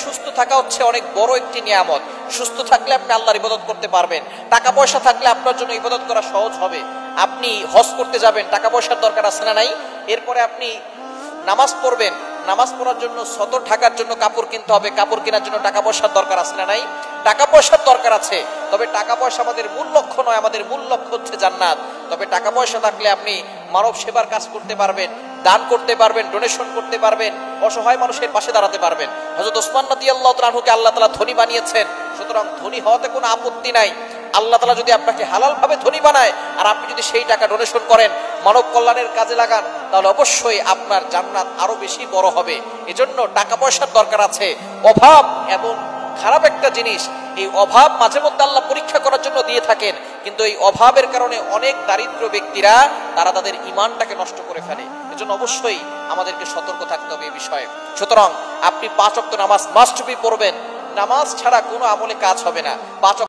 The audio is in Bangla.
সুস্থ থাকা হচ্ছে অনেক বড় একটি নিয়ামত। সুস্থ থাকলে আপনি আল্লাহর ইবাদত করতে পারবেন। টাকা পয়সা থাকলে আপনার জন্য ইবাদত করা সহজ হবে। আপনি হজ করতে যাবেন, টাকা পয়সার দরকার আছে না নাই? এরপরে আপনি নামাজ পড়বেন, নামাজ পড়ার জন্য সতর ঢাকার জন্য কাপড় কিনতে হবে, কাপড় কেনার জন্য টাকা পয়সার দরকার আছে না নাই? টাকা পয়সার দরকার আছে। তবে টাকা পয়সা আমাদের মূল লক্ষ্য নয়, আমাদের মূল লক্ষ্য হচ্ছে জান্নাত। তবে টাকা পয়সা থাকলে আপনি মানব সেবার কাজ করতে পারবেন, দান করতে পারবেন, ডোনেশন করতে পারবেন, অসহায় মানুষের পাশে দাঁড়াতে পারবেন। হযরত ওসমান রাদিয়াল্লাহু তাআলা আনহুকে আল্লাহ তাআলা ধনী বানিয়েছেন, সুতরাং ধনী হওয়াতে কোনো আপত্তি নাই। আল্লাহ তাআলা যদি আপনাকে হালাল ভাবে ধনী বানায় আর আপনি যদি সেই টাকা ডোনেশন করেন, মানব কল্যাণের কাজে লাগান, তাহলে অবশ্যই আপনার জান্নাত আরো বেশি বড় হবে। এজন্য টাকা পয়সার দরকার আছে। অভাব এবং খারাপ একটা জিনিস, এই অভাব মাঝে মধ্যে আল্লাহ পরীক্ষা করার জন্য দিয়ে থাকেন, কিন্তু এই অভাবের কারণে অনেক দারিদ্র ব্যক্তিরা তারা তাদের ঈমানটাকে নষ্ট করে ফেলে। এজন্য অবশ্যই আমাদেরকে সতর্ক থাকতে হবে এই বিষয়ে। সুতরাং আপনি 5 ওয়াক্ত নামাজ মাস্ট বি পড়বেন। নামাজ ছাড়া কোনো আমলে কাজ হবে না। 5